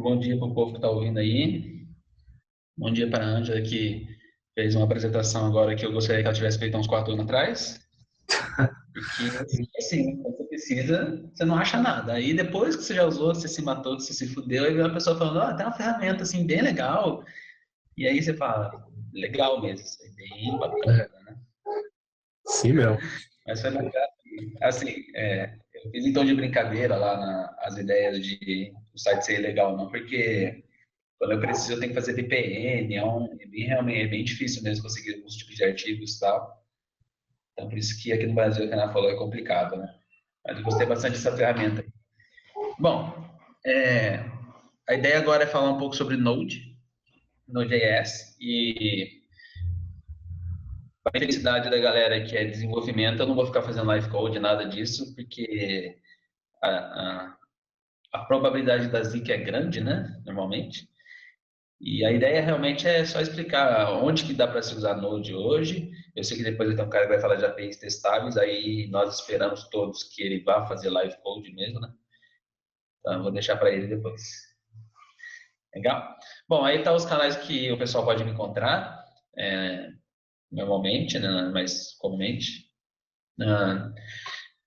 Bom dia para o povo que está ouvindo aí. Bom dia para a Ângela, que fez uma apresentação agora que eu gostaria que ela tivesse feito há uns 4 anos atrás. Porque, assim, quando você precisa, você não acha nada. Aí depois que você já usou, você se matou, você se fudeu, aí vem uma pessoa falando, tem uma ferramenta assim bem legal. E aí você fala, legal mesmo, isso é bem bacana, É, né? sim, meu. Mas foi legal. Assim, eu fiz em tom de brincadeira lá as ideias de o site ser legal, não, porque quando eu preciso, eu tenho que fazer VPN, realmente, é bem difícil mesmo conseguir alguns tipos de artigos e tal. Então, por isso que aqui no Brasil, o que a Ana falou, é complicado, né? Mas eu gostei bastante dessa ferramenta. Bom, é, a ideia agora é falar um pouco sobre Node.js, e a felicidade da galera que é desenvolvimento, eu não vou ficar fazendo live code, nada disso, porque a, a, a probabilidade da zica é grande, né? Normalmente. E a ideia realmente é só explicar onde que dá para se usar Node hoje. Eu sei que depois vai ter um cara que vai falar de APIs testáveis, aí nós esperamos todos que ele vá fazer live code mesmo, né? Então eu vou deixar para ele depois. Legal? Bom, aí tá os canais que o pessoal pode me encontrar, é, normalmente, né? Mais comumente. Ah,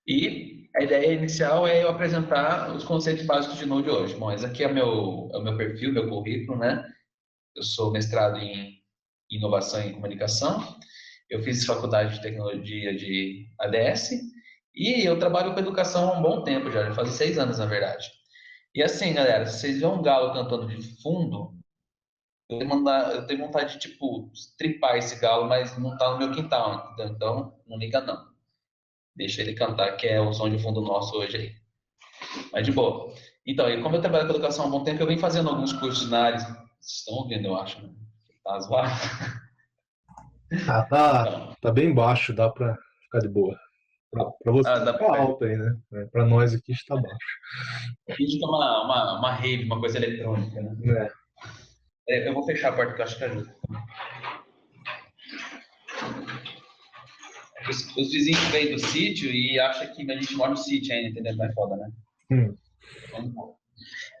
e a ideia inicial é eu apresentar os conceitos básicos de Node hoje. Bom, esse aqui é o meu perfil, meu currículo, né? Eu sou mestrado em inovação em comunicação. Eu fiz faculdade de tecnologia de ADS e eu trabalho com educação há um bom tempo já faz 6 anos, na verdade. E assim, galera, se vocês verem um galo cantando de fundo, eu tenho vontade de, tipo, tripar esse galo, mas não tá no meu quintal, entendeu? Então, não liga não. Deixa ele cantar, que é o som de fundo nosso hoje aí. Mas de boa. Então, e como eu trabalho com educação há um bom tempo, eu venho fazendo alguns cursos na área. Vocês estão ouvindo, eu acho, né? Tá zoado. Ah, tá, Então, tá bem baixo, dá pra ficar de boa. Pra você dá está pra alto aí, né? Pra nós aqui está baixo. finge que é uma rave, uma coisa eletrônica, né? É. Eu vou fechar a porta que eu acho que ajuda. Os vizinhos vêm do sítio e acham que a gente mora no sítio ainda, entendeu? Não é foda, né? Hum.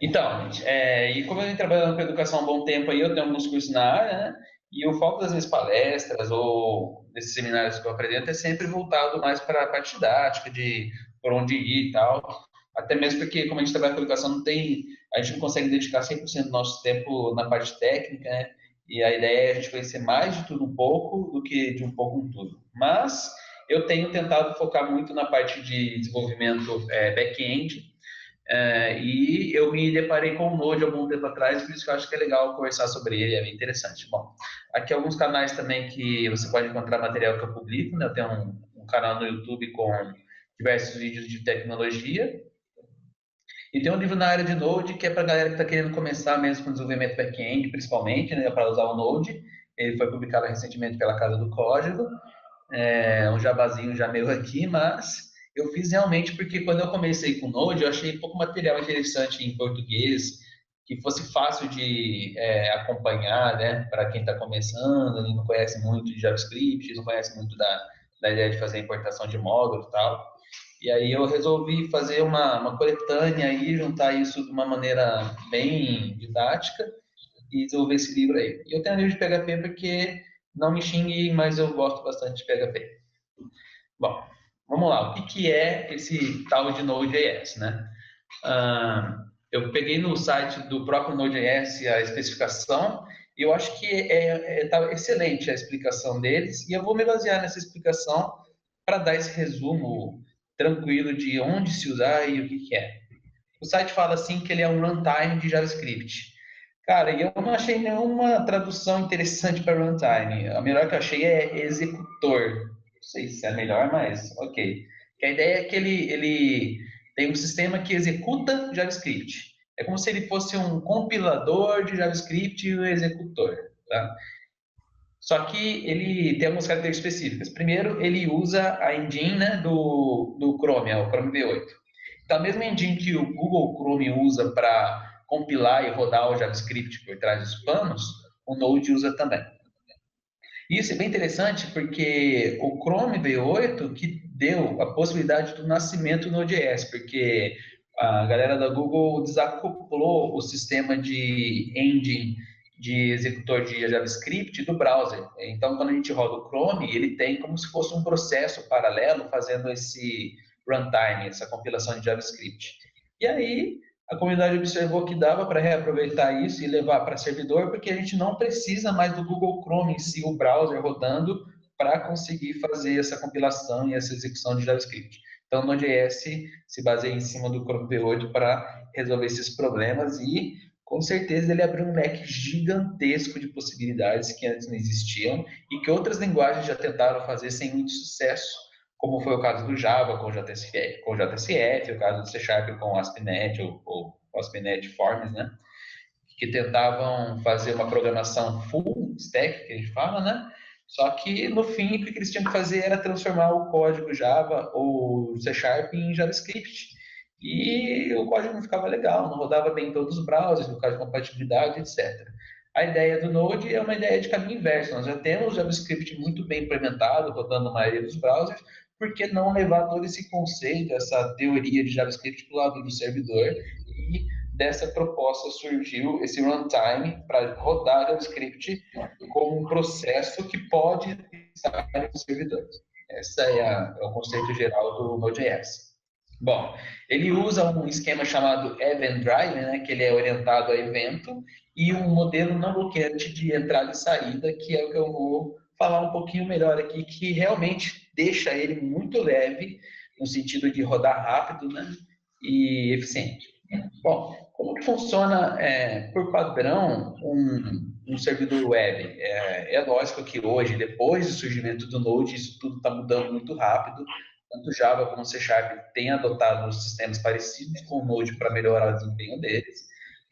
Então, gente, e como eu venho trabalhando com educação há um bom tempo aí, eu tenho alguns cursos na área, né? E o foco das minhas palestras ou desses seminários que eu apresento é sempre voltado mais para a parte didática, de por onde ir e tal. Até mesmo porque, como a gente trabalha com educação, a gente não consegue dedicar 100% do nosso tempo na parte técnica, né? E a ideia é a gente conhecer mais de tudo um pouco do que de um pouco um tudo. Mas eu tenho tentado focar muito na parte de desenvolvimento back-end, e eu me deparei com o Node algum tempo atrás, por isso que eu acho que é legal conversar sobre ele, é bem interessante. Bom, aqui alguns canais também que você pode encontrar material que eu publico, né? Eu tenho um canal no YouTube com diversos vídeos de tecnologia, e tem um livro na área de Node que é para a galera que está querendo começar mesmo com desenvolvimento back-end, principalmente, né, para usar o Node. Ele foi publicado recentemente pela Casa do Código, um jabazinho já meu aqui, mas eu fiz realmente porque quando eu comecei com Node, eu achei pouco material interessante em português, que fosse fácil de acompanhar, né, para quem está começando, e não conhece muito de JavaScript, não conhece muito da ideia de fazer importação de módulo e tal. E aí eu resolvi fazer uma coletânea e juntar isso de uma maneira bem didática e desenvolver esse livro aí. E eu tenho um livro de PHP porque, não me xingue, mas eu gosto bastante de PHP. Bom, vamos lá. O que é esse tal de Node.js, né? Eu peguei no site do próprio Node.js a especificação e eu acho que tá excelente a explicação deles e eu vou me basear nessa explicação para dar esse resumo tranquilo de onde se usar e o que é. O site fala assim que ele é um runtime de JavaScript. Cara, e eu não achei nenhuma tradução interessante para runtime. A melhor que eu achei é executor. Não sei se é melhor, mas ok. Que a ideia é que ele tem um sistema que executa JavaScript. É como se ele fosse um compilador de JavaScript e o executor. Tá? Só que ele tem algumas características específicas. Primeiro, ele usa a engine, né, do Chrome, o Chrome V8. Então, a mesma engine que o Google Chrome usa para compilar e rodar o JavaScript por trás dos panos, o Node usa também. Isso é bem interessante porque o Chrome V8 que deu a possibilidade do nascimento do Node.js, porque A galera da Google desacoplou o sistema de engine de executor de JavaScript do browser. Então, quando a gente roda o Chrome, ele tem como se fosse um processo paralelo fazendo esse runtime, essa compilação de JavaScript. E aí, a comunidade observou que dava para reaproveitar isso e levar para servidor, porque a gente não precisa mais do Google Chrome em si, o browser rodando, para conseguir fazer essa compilação e essa execução de JavaScript. Então, o Node.js se baseia em cima do Chrome V8 para resolver esses problemas e, com certeza, ele abriu um leque gigantesco de possibilidades que antes não existiam e que outras linguagens já tentaram fazer sem muito sucesso, como foi o caso do Java com o JSF, o caso do C Sharp com o ASP.NET ou ASP.NET Forms, né? Que tentavam fazer uma programação full stack, que a gente fala, né? Só que, no fim, o que eles tinham que fazer era transformar o código Java ou C Sharp em JavaScript. E o código não ficava legal, não rodava bem em todos os browsers, no caso de compatibilidade, etc. A ideia do Node é uma ideia de caminho inverso. Nós já temos o JavaScript muito bem implementado, rodando na maioria dos browsers, por que não levar todo esse conceito, essa teoria de JavaScript para o lado do servidor e dessa proposta surgiu esse runtime para rodar JavaScript como um processo que pode estar nos servidores. Esse é o conceito geral do Node.js. Bom, ele usa um esquema chamado Event Driven, né, que ele é orientado a evento, e um modelo não bloqueante de entrada e saída, que é o que eu vou falar um pouquinho melhor aqui, que realmente deixa ele muito leve, no sentido de rodar rápido, né, e eficiente. Bom, como que funciona por padrão um servidor web? É lógico que hoje, depois do surgimento do Node, isso tudo está mudando muito rápido. Tanto Java como C Sharp têm adotado sistemas parecidos com o Node para melhorar o desempenho deles,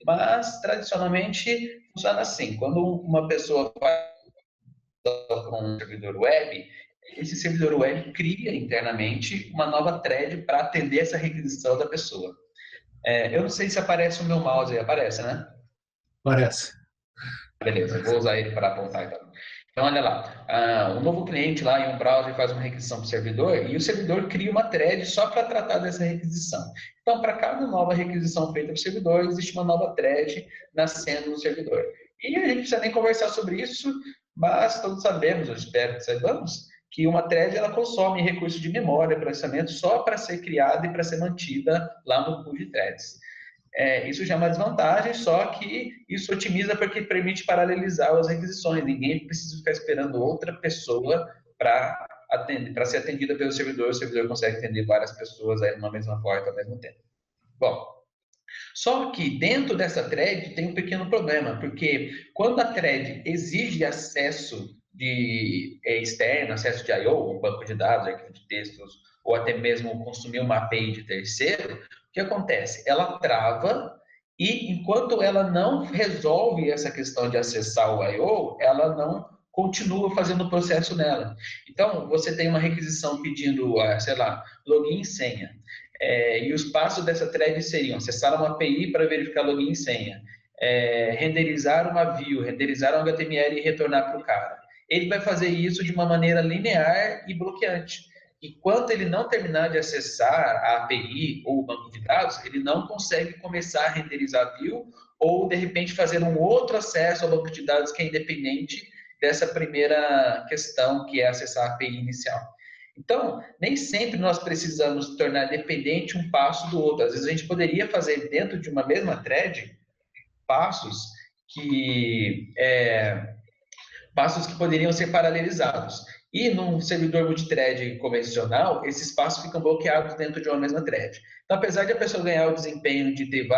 mas tradicionalmente funciona assim: quando uma pessoa vai para um servidor web, esse servidor web cria internamente uma nova thread para atender essa requisição da pessoa. Eu não sei se aparece o meu mouse aí, aparece, né? Parece. Beleza, eu vou usar ele para apontar então. Então, olha lá, um novo cliente lá em um browser faz uma requisição para o servidor e o servidor cria uma thread só para tratar dessa requisição. Então, para cada nova requisição feita para o servidor, existe uma nova thread nascendo no servidor. E a gente não precisa nem conversar sobre isso, mas todos sabemos, eu espero que saibamos, que uma thread ela consome recursos de memória, processamento, só para ser criada e para ser mantida lá no pool de threads. Isso já é uma desvantagem, só que isso otimiza porque permite paralelizar as requisições. Ninguém precisa ficar esperando outra pessoa para ser atendida pelo servidor. O servidor consegue atender várias pessoas aí numa mesma porta ao mesmo tempo. Bom, só que dentro dessa thread tem um pequeno problema, porque quando a thread exige acesso externo, acesso de I/O, um banco de dados, arquivo de textos, ou até mesmo consumir uma API de terceiro, o que acontece? Ela trava e enquanto ela não resolve essa questão de acessar o I/O, ela não continua fazendo o processo nela. Então, você tem uma requisição pedindo, sei lá, login e senha. E os passos dessa thread seriam acessar uma API para verificar login e senha, renderizar uma view, renderizar um HTML e retornar para o cara. Ele vai fazer isso de uma maneira linear e bloqueante. Enquanto ele não terminar de acessar a API ou o banco de dados, ele não consegue começar a renderizar a view ou, de repente, fazer um outro acesso ao banco de dados que é independente dessa primeira questão, que é acessar a API inicial. Então, nem sempre nós precisamos tornar dependente um passo do outro. Às vezes a gente poderia fazer dentro de uma mesma thread passos que poderiam ser paralelizados. E num servidor multithread convencional, esses passos ficam bloqueados dentro de uma mesma thread. Então, apesar de a pessoa ganhar o desempenho de ter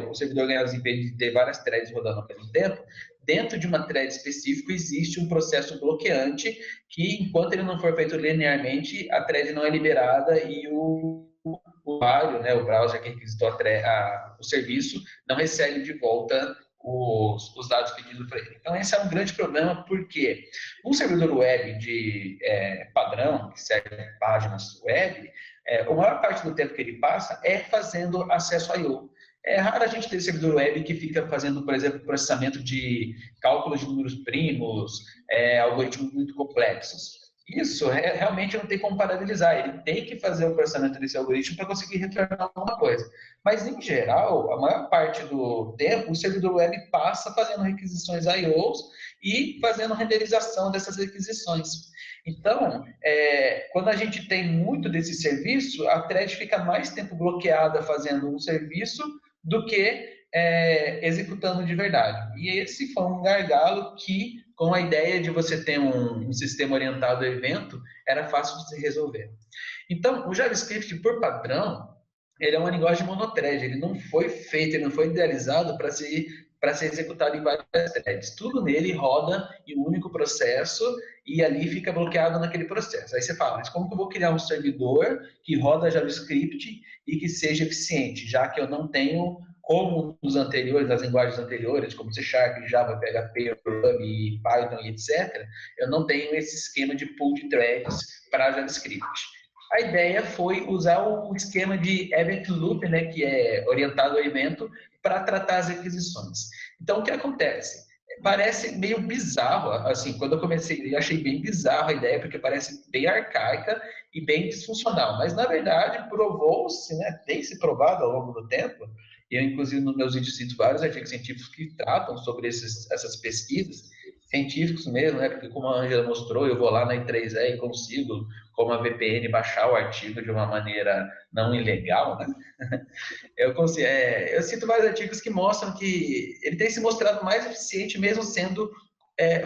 o servidor ganhar o desempenho de ter várias threads rodando ao mesmo tempo, dentro de uma thread específica existe um processo bloqueante que, enquanto ele não for feito linearmente, a thread não é liberada e o usuário, né, o browser que requisitou o serviço, não recebe de volta os dados pedidos para ele. Então, esse é um grande problema, porque um servidor web de padrão, que serve páginas web, a maior parte do tempo que ele passa é fazendo acesso a I/O. É raro a gente ter servidor web que fica fazendo, por exemplo, processamento de cálculos de números primos, algoritmos muito complexos. Isso realmente não tem como paralelizar. Ele tem que fazer o processamento desse algoritmo para conseguir retornar alguma coisa. Mas, em geral, a maior parte do tempo, o servidor web passa fazendo requisições I/Os e fazendo renderização dessas requisições. Então, quando a gente tem muito desse serviço, a thread fica mais tempo bloqueada fazendo um serviço do que executando de verdade. E esse foi um gargalo que, com a ideia de você ter um sistema orientado a evento, era fácil de se resolver. Então, o JavaScript, por padrão, ele é uma linguagem monothread, ele não foi feito, ele não foi idealizado para ser executado em várias threads. Tudo nele roda em um único processo e ali fica bloqueado naquele processo. Aí você fala, mas como que eu vou criar um servidor que roda JavaScript e que seja eficiente, já que eu não tenho, como nos anteriores, nas linguagens anteriores, como C Sharp, Java, PHP, Ruby, Python e etc., eu não tenho esse esquema de pool de threads para JavaScript. A ideia foi usar o esquema de Event Loop, né, que é orientado ao evento, para tratar as requisições. Então, o que acontece? Parece meio bizarro, assim, quando eu comecei, eu achei bem bizarro a ideia, porque parece bem arcaica e bem disfuncional, mas, na verdade, provou-se, né, tem se provado ao longo do tempo, e eu, inclusive, nos meus vídeos cito vários artigos científicos que tratam sobre essas pesquisas, científicos mesmo, né, porque como a Angela mostrou, eu vou lá na I3E e consigo, como a VPN, baixar o artigo de uma maneira não ilegal, né? Eu cito vários artigos que mostram que ele tem se mostrado mais eficiente mesmo sendo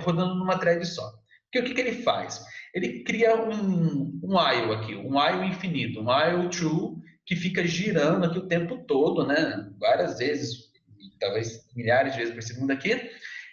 rodando numa thread só. Porque o que ele faz? Ele cria um while aqui, um while infinito, um while true, que fica girando aqui o tempo todo, né? Várias vezes, talvez milhares de vezes por segundo aqui,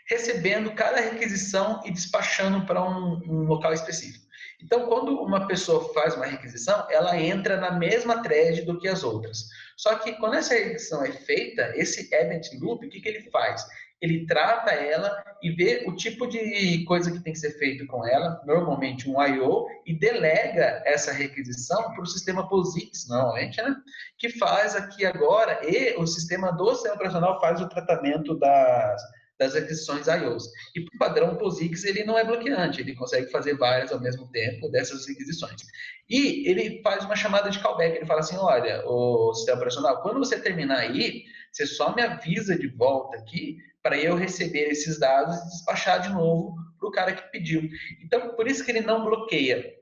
recebendo cada requisição e despachando para um local específico. Então, quando uma pessoa faz uma requisição, ela entra na mesma thread do que as outras. Só que quando essa requisição é feita, esse event loop, o que ele faz? Ele trata ela e vê o tipo de coisa que tem que ser feito com ela, normalmente um I/O, e delega essa requisição para o sistema POSIX, normalmente, né? Que faz aqui agora, e o sistema do sistema operacional faz o tratamento das requisições I/Os. E por padrão, o POSIX ele não é bloqueante, ele consegue fazer várias ao mesmo tempo dessas requisições. E ele faz uma chamada de callback, ele fala assim, olha, o sistema operacional, quando você terminar aí, você só me avisa de volta aqui para eu receber esses dados e despachar de novo para o cara que pediu. Então, por isso que ele não bloqueia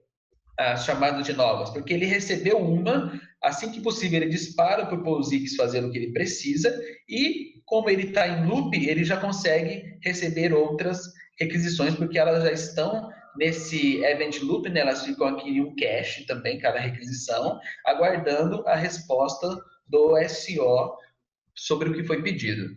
as chamadas de novas, porque ele recebeu uma, assim que possível ele dispara para o POSIX fazer o que ele precisa e, como ele está em loop, ele já consegue receber outras requisições, porque elas já estão nesse event loop, né? Elas ficam aqui em um cache também, cada requisição, aguardando a resposta do SO sobre o que foi pedido.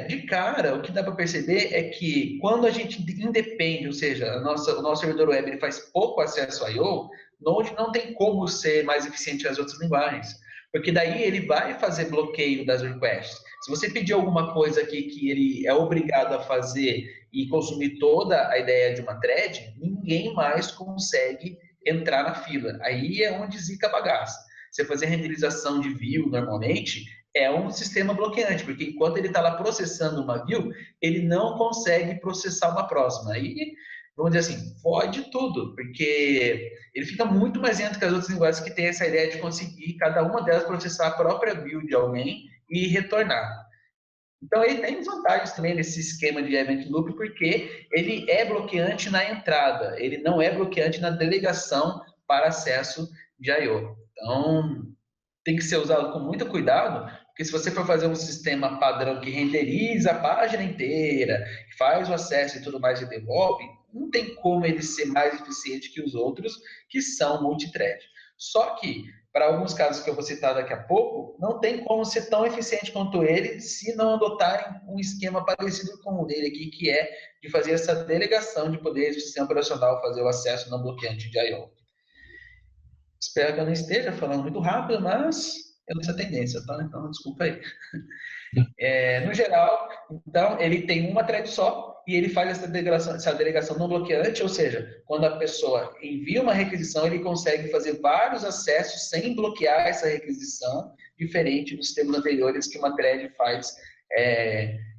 De cara, o que dá para perceber é que quando a gente independe, ou seja, o nosso servidor web ele faz pouco acesso a I/O, Node não tem como ser mais eficiente que as outras linguagens, porque daí ele vai fazer bloqueio das requests. Se você pedir alguma coisa aqui que ele é obrigado a fazer e consumir toda a ideia de uma thread, ninguém mais consegue entrar na fila. Aí é onde zica a bagaça. Você fazer renderização de view normalmente é um sistema bloqueante, porque enquanto ele está lá processando uma view, ele não consegue processar uma próxima. Aí, vamos dizer assim, fode tudo, porque ele fica muito mais lento que as outras linguagens que têm essa ideia de conseguir cada uma delas processar a própria view de alguém e retornar. Então, ele tem desvantagens também nesse esquema de event loop, porque ele é bloqueante na entrada, ele não é bloqueante na delegação para acesso de I/O. Então, tem que ser usado com muito cuidado, porque se você for fazer um sistema padrão que renderiza a página inteira, faz o acesso e tudo mais e devolve, não tem como ele ser mais eficiente que os outros que são multithread. Só que, para alguns casos que eu vou citar daqui a pouco, não tem como ser tão eficiente quanto ele se não adotarem um esquema parecido com o dele aqui, que é de fazer essa delegação de poderes do sistema operacional, fazer o acesso não bloqueante de I/O. Espero que eu não esteja falando muito rápido, mas eu tenho essa tendência, tá? Então, desculpa aí. No geral, então, ele tem uma thread só e ele faz essa delegação não bloqueante, ou seja, quando a pessoa envia uma requisição, ele consegue fazer vários acessos sem bloquear essa requisição, diferente dos sistemas anteriores que uma thread faz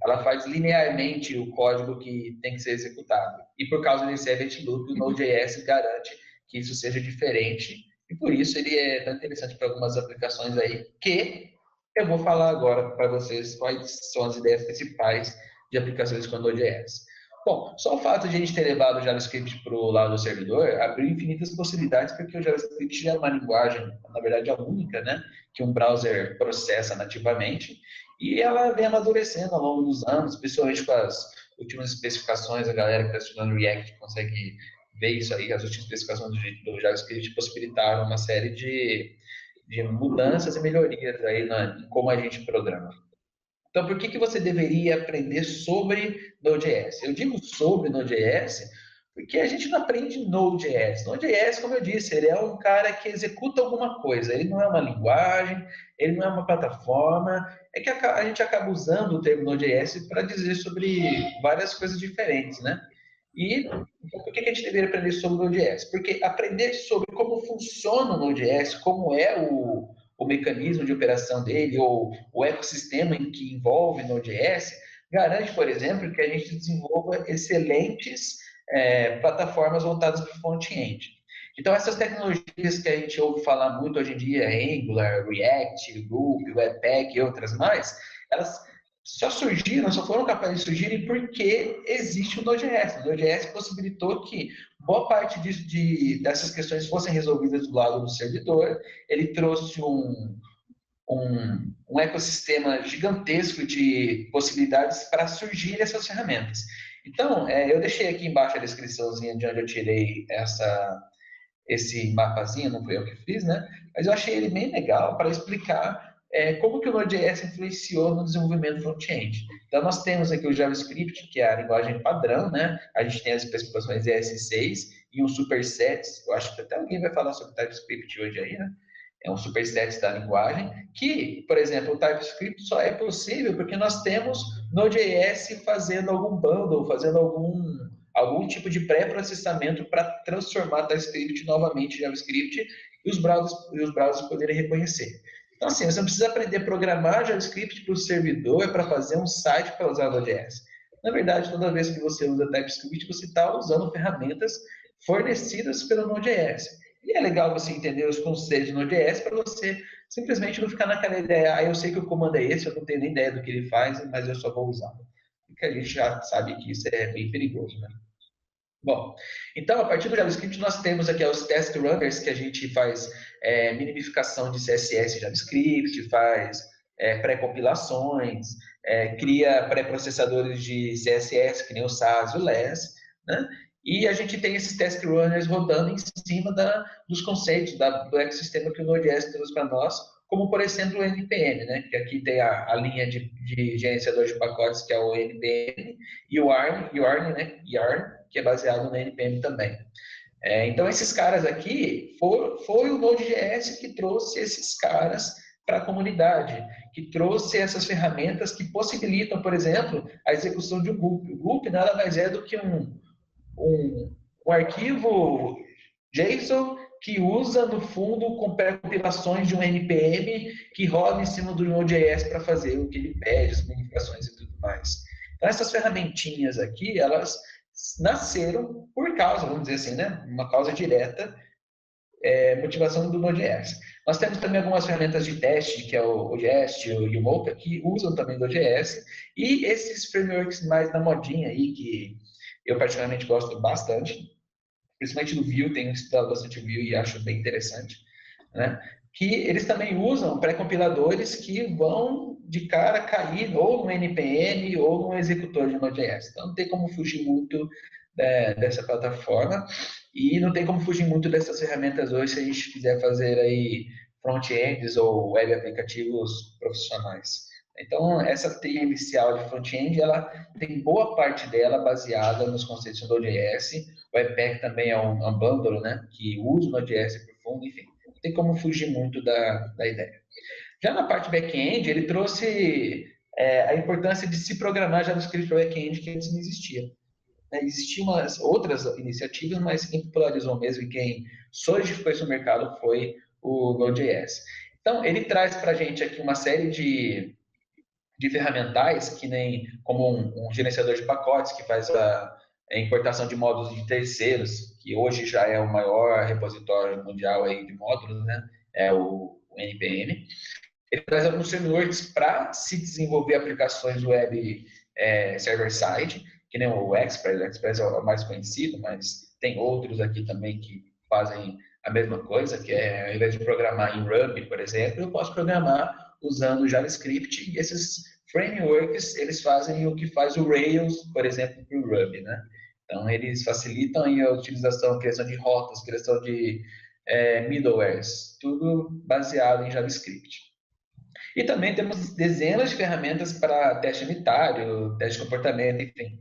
ela faz linearmente o código que tem que ser executado. E por causa desse event loop, o Node.js garante que isso seja diferente. E por isso ele é tão interessante para algumas aplicações aí, que eu vou falar agora para vocês quais são as ideias principais de aplicações com Node.js. Bom, só o fato de a gente ter levado o JavaScript para o lado do servidor abriu infinitas possibilidades, porque o JavaScript já é uma linguagem, na verdade, a única, né, que um browser processa nativamente, e ela vem amadurecendo ao longo dos anos, principalmente com as últimas especificações. A galera que está estudando React consegue ver isso aí, as últimas especificações do JavaScript possibilitaram uma série de mudanças e melhorias aí em como a gente programa. Então, por que você deveria aprender sobre Node.js? Eu digo sobre Node.js porque a gente não aprende Node.js. Node.js, como eu disse, ele é um cara que executa alguma coisa. Ele não é uma linguagem, ele não é uma plataforma. É que a gente acaba usando o termo Node.js para dizer sobre várias coisas diferentes, né? E então, por que a gente deveria aprender sobre o Node.js? Porque aprender sobre como funciona o Node.js, como é o mecanismo de operação dele, ou o ecossistema em que envolve Node.js, garante, por exemplo, que a gente desenvolva excelentes plataformas voltadas para o front-end. Então, essas tecnologias que a gente ouve falar muito hoje em dia, Angular, React, Ruby, Webpack e outras mais, elas só surgiram, só foram capazes de surgirem porque existe o Node.js. O Node.js possibilitou que boa parte dessas questões fossem resolvidas do lado do servidor. Ele trouxe um ecossistema gigantesco de possibilidades para surgir essas ferramentas. Então, eu deixei aqui embaixo a descriçãozinha de onde eu tirei esse mapazinho, não foi eu que fiz, né? Mas eu achei ele bem legal para explicar como que o Node.js influenciou no desenvolvimento front-end. Então, nós temos aqui o JavaScript, que é a linguagem padrão, né? A gente tem as especificações ES6 e um superset. Eu acho que até alguém vai falar sobre TypeScript hoje aí, né? É um superset da linguagem, que, por exemplo, o TypeScript só é possível porque nós temos Node.js fazendo algum bundle, fazendo algum tipo de pré-processamento para transformar TypeScript novamente em JavaScript e os browsers poderem reconhecer. Então, assim, você não precisa aprender a programar JavaScript para o servidor para fazer um site para usar Node.js. Na verdade, toda vez que você usa TypeScript, você está usando ferramentas fornecidas pelo Node.js. E é legal você entender os conceitos de Node.js para você simplesmente não ficar naquela ideia, eu sei que o comando é esse, eu não tenho nem ideia do que ele faz, mas eu só vou usar. Porque a gente já sabe que isso é bem perigoso, né? Bom, então a partir do JavaScript nós temos aqui os test runners, que a gente faz minimificação de CSS em JavaScript, faz pré-compilações, cria pré-processadores de CSS, que nem o SAS e o LESS, né? E a gente tem esses test runners rodando em cima dos conceitos do ecossistema que o Node.js trouxe para nós, como por exemplo o NPM, né? Que aqui tem a linha de gerenciador de pacotes, que é o NPM, e o Yarn, né? Yarn, que é baseado no NPM também. Então, esses caras aqui, foi o Node.js que trouxe esses caras para a comunidade, que trouxe essas ferramentas que possibilitam, por exemplo, a execução de um loop. O loop nada mais é do que um arquivo JSON que usa, no fundo, com compilações de um NPM que roda em cima do Node.js para fazer o que ele pede, as modificações e tudo mais. Então, essas ferramentinhas aqui, elas nasceram por causa, vamos dizer assim, né? Uma causa direta, motivação do Node.js. Nós temos também algumas ferramentas de teste, que é o Jest e o Mocha, que usam também Node.js, e esses frameworks mais da modinha aí, que eu particularmente gosto bastante, principalmente do Vue, tenho estudado bastante Vue e acho bem interessante, né? Que eles também usam pré-compiladores que vão de cara cair ou no NPM ou no executor de Node.js. Então não tem como fugir muito dessa plataforma e não tem como fugir muito dessas ferramentas hoje se a gente quiser fazer aí front-ends ou web aplicativos profissionais. Então, essa trilha inicial de front-end, ela tem boa parte dela baseada nos conceitos do Node.js. O Webpack também é um bundle, né, que usa o Node.js profundo, enfim, não tem como fugir muito da ideia. Já na parte back-end, ele trouxe a importância de se programar JavaScript para back-end que antes não existia. Existiam outras iniciativas, mas quem popularizou mesmo e quem solidificou isso no mercado foi o Node.js. Então, ele traz para a gente aqui uma série de ferramentais, que nem como um gerenciador de pacotes, que faz a importação de módulos de terceiros, que hoje já é o maior repositório mundial aí de módulos, né? É o NPM. Ele traz alguns frameworks para se desenvolver aplicações web server-side, que nem o Express. O Express é o mais conhecido, mas tem outros aqui também que fazem a mesma coisa, que é, ao invés de programar em Ruby, por exemplo, eu posso programar usando JavaScript, e esses frameworks, eles fazem o que faz o Rails, por exemplo, para o Ruby, né? Então, eles facilitam aí a utilização, a criação de rotas, criação de middlewares, tudo baseado em JavaScript. E também temos dezenas de ferramentas para teste unitário, teste de comportamento, enfim.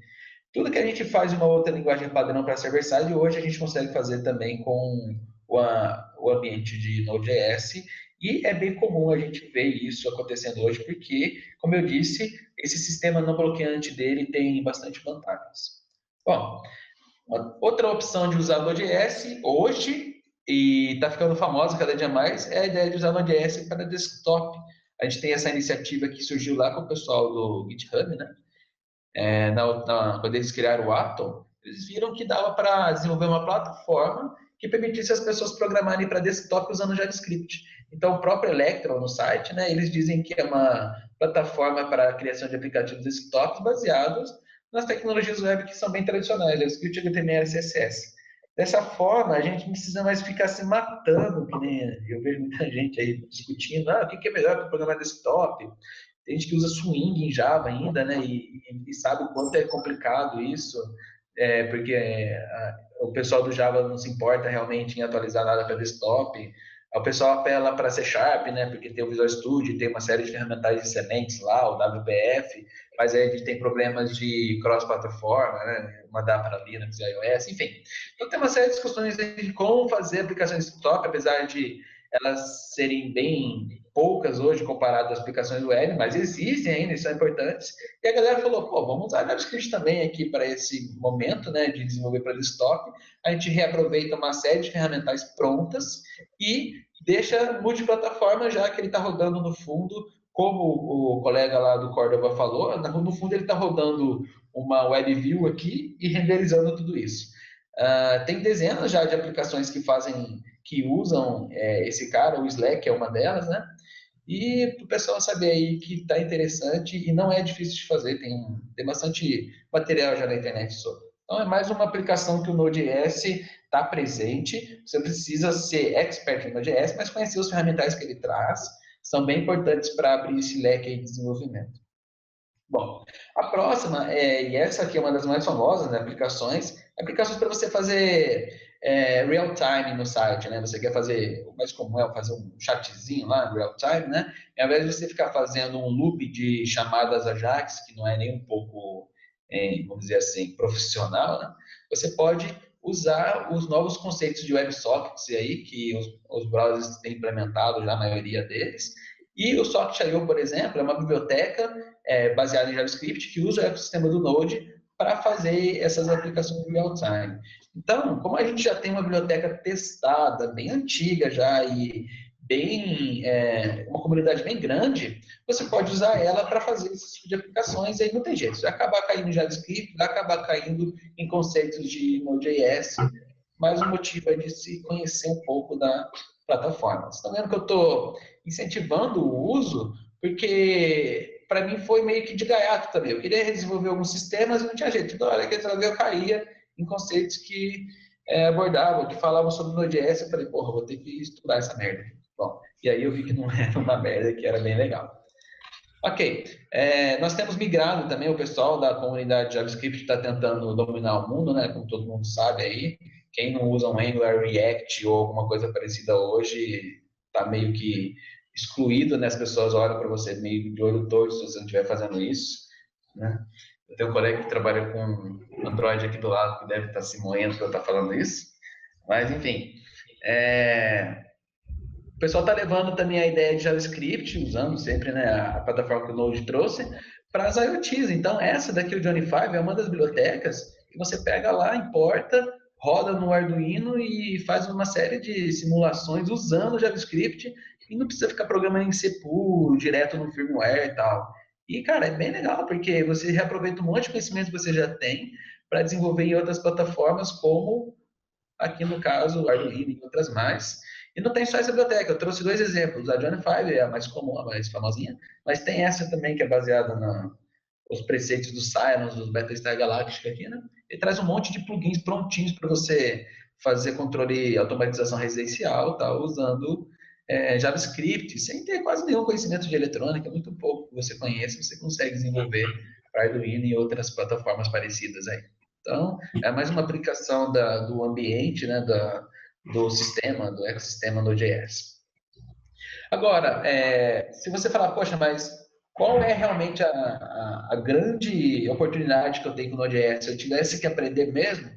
Tudo que a gente faz em uma outra linguagem padrão para server-side, hoje a gente consegue fazer também com o ambiente de Node.js, e é bem comum a gente ver isso acontecendo hoje, porque, como eu disse, esse sistema não bloqueante dele tem bastante vantagens. Bom, outra opção de usar Node.js hoje, e está ficando famosa cada dia mais, é a ideia de usar Node.js para desktop. A gente tem essa iniciativa que surgiu lá com o pessoal do GitHub, né? Quando eles criaram o Atom, eles viram que dava para desenvolver uma plataforma que permitisse as pessoas programarem para desktop usando JavaScript. Então, o próprio Electron no site, né, eles dizem que é uma plataforma para a criação de aplicativos desktops baseados nas tecnologias web que são bem tradicionais, JavaScript, HTML, CSS. Dessa forma, a gente não precisa mais ficar se matando, que nem eu vejo muita gente aí discutindo, o que é melhor para programar desktop? Tem gente que usa Swing em Java ainda, né? E sabe o quanto é complicado isso, porque o pessoal do Java não se importa realmente em atualizar nada para desktop. O pessoal apela para C Sharp, né? Porque tem o Visual Studio, tem uma série de ferramentais excelentes lá, o WPF, mas aí a gente tem problemas de cross-plataforma, né? Mandar para Linux e iOS, enfim. Então tem uma série de discussões de como fazer aplicações desktop, apesar de elas serem bem poucas hoje comparado às aplicações web, mas existem ainda e são importantes. E a galera falou, pô, vamos usar JavaScript também aqui para esse momento, né, de desenvolver para desktop. A gente reaproveita uma série de ferramentais prontas e deixa multiplataforma, já que ele está rodando no fundo, como o colega lá do Cordova falou, no fundo ele está rodando uma web view aqui e renderizando tudo isso. Tem dezenas já de aplicações que usam esse cara, o Slack é uma delas, né? E para o pessoal saber aí que está interessante e não é difícil de fazer, tem bastante material já na internet sobre. Então é mais uma aplicação que o Node.js está presente. Você precisa ser expert em Node.js, mas conhecer os ferramentais que ele traz são bem importantes para abrir esse leque de desenvolvimento. Bom, a próxima, e essa aqui é uma das mais famosas, né, aplicações para você fazer real time no site, né? Você quer fazer, o mais comum é fazer um chatzinho lá, real time, né? E ao invés de você ficar fazendo um loop de chamadas Ajax, que não é nem um pouco, vamos dizer assim, profissional, né? Você pode usar os novos conceitos de WebSockets aí, que os browsers têm implementado já a maioria deles. E o Socket.io, por exemplo, é uma biblioteca baseada em JavaScript que usa o ecossistema do Node para fazer essas aplicações de real-time. Então, como a gente já tem uma biblioteca testada, bem antiga já e uma comunidade bem grande, você pode usar ela para fazer esse tipo de aplicações e aí não tem jeito. Você vai acabar caindo em JavaScript, vai acabar caindo em conceitos de Node.js, mas o motivo é de se conhecer um pouco da plataforma. Vocês estão vendo que eu estou incentivando o uso, porque para mim foi meio que de gaiato também. Eu queria desenvolver alguns sistemas e não tinha jeito. Toda hora que eu caía em conceitos que abordavam, que falavam sobre Node.js. Eu falei, porra, vou ter que estudar essa merda. Bom, e aí eu vi que não era uma merda, que era bem legal. Ok, nós temos migrado também, o pessoal da comunidade JavaScript está tentando dominar o mundo, né? Como todo mundo sabe aí. Quem não usa um Angular, React ou alguma coisa parecida hoje está meio que excluído, né? As pessoas olham para você meio de olho torto se você não estiver fazendo isso, né? Eu tenho um colega que trabalha com Android aqui do lado que deve estar se moendo por eu estar falando isso, mas enfim. O pessoal está levando também a ideia de JavaScript, usando sempre, né, a plataforma que o Node trouxe, para as IoTs. Então, essa daqui, o Johnny 5, é uma das bibliotecas que você pega lá, importa, roda no Arduino e faz uma série de simulações usando JavaScript e não precisa ficar programando em C puro, direto no firmware e tal. E, cara, é bem legal, porque você reaproveita um monte de conhecimento que você já tem para desenvolver em outras plataformas, como aqui no caso o Arduino e outras mais. E não tem só essa biblioteca, eu trouxe dois exemplos. A Johnny Five é a mais comum, a mais famosinha, mas tem essa também que é baseada nos preceitos do Cylons, dos Battlestar Galactica aqui, né? Ele traz um monte de plugins prontinhos para você fazer controle e automatização residencial, tá? Usando JavaScript, sem ter quase nenhum conhecimento de eletrônica, muito pouco que você conhece, você consegue desenvolver para Arduino e outras plataformas parecidas aí. Então, é mais uma aplicação do ambiente, né, do sistema, do ecossistema Node.js. Agora, se você falar, poxa, mas qual é realmente a grande oportunidade que eu tenho com o Node.js? Se eu tivesse que aprender mesmo,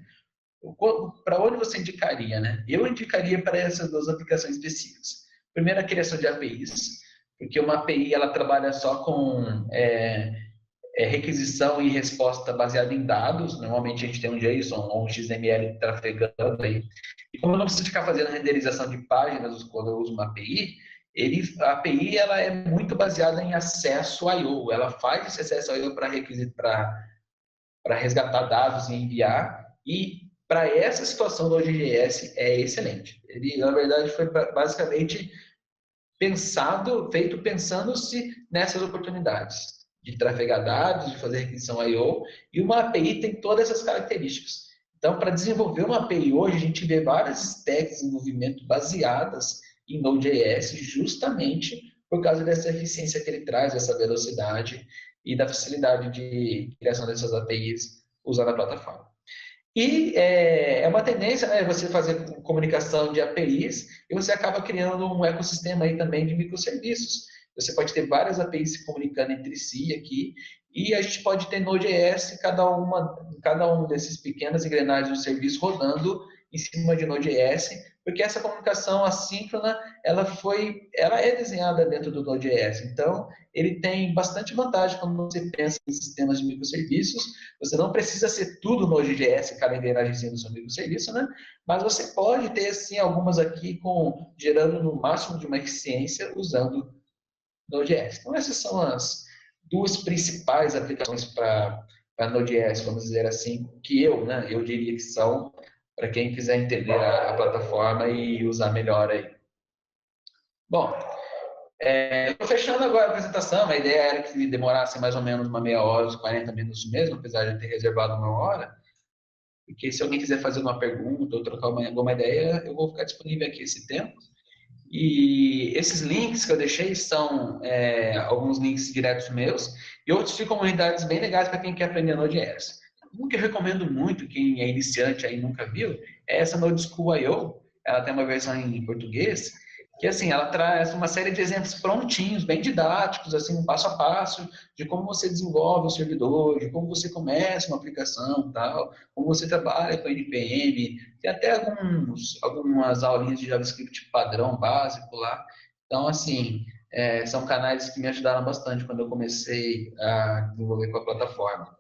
para onde você indicaria, né? Eu indicaria para essas duas aplicações específicas. Primeiro, a criação de APIs, porque uma API ela trabalha só com requisição e resposta baseada em dados. Normalmente a gente tem um JSON ou um XML trafegando aí. E como eu não preciso ficar fazendo renderização de páginas quando eu uso uma API, a API ela é muito baseada em acesso I/O. Ela faz esse acesso I/O para resgatar dados e enviar. E para essa situação do Node.js é excelente. Ele, na verdade, foi basicamente feito pensando-se nessas oportunidades de trafegar dados, de fazer requisição I/O, e uma API tem todas essas características. Então, para desenvolver uma API hoje, a gente vê várias stacks de desenvolvimento baseadas em Node.js, justamente por causa dessa eficiência que ele traz, dessa velocidade e da facilidade de criação dessas APIs usando a plataforma. E é uma tendência, né, você fazer comunicação de APIs e você acaba criando um ecossistema aí também de microserviços. Você pode ter várias APIs se comunicando entre si aqui e a gente pode ter Node.js, cada um desses pequenas engrenagens do serviço rodando em cima de Node.js, porque essa comunicação assíncrona, ela é desenhada dentro do Node.js. Então, ele tem bastante vantagem quando você pensa em sistemas de microserviços. Você não precisa ser tudo Node.js, cada engrenagem do seu microserviço, né? Mas você pode ter, sim, algumas aqui gerando no máximo de uma eficiência usando Node.js. Então, essas são as duas principais aplicações para Node.js, vamos dizer assim, que eu diria que são para quem quiser entender a plataforma e usar melhor aí. Bom, estou fechando agora a apresentação. A ideia era que demorasse mais ou menos uma meia hora, uns 40 minutos mesmo, apesar de eu ter reservado uma hora. Porque se alguém quiser fazer uma pergunta ou trocar alguma ideia, eu vou ficar disponível aqui esse tempo. E esses links que eu deixei são alguns links diretos meus e outros de comunidades bem legais para quem quer aprender Node.js. Um que eu recomendo muito, quem é iniciante aí nunca viu, é essa Node School I/O. Ela tem uma versão em português que assim, ela traz uma série de exemplos prontinhos, bem didáticos, assim, um passo a passo de como você desenvolve o servidor, de como você começa uma aplicação, tal, como você trabalha com NPM, tem até algumas aulinhas de JavaScript padrão básico lá. Então, assim, são canais que me ajudaram bastante quando eu comecei a desenvolver com a plataforma.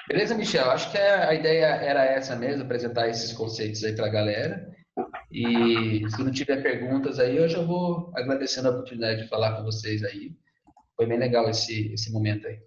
Beleza, Michel? Acho que a ideia era essa mesmo, apresentar esses conceitos aí para a galera. E se não tiver perguntas aí, eu já vou agradecendo a oportunidade de falar com vocês aí. Foi bem legal esse momento aí.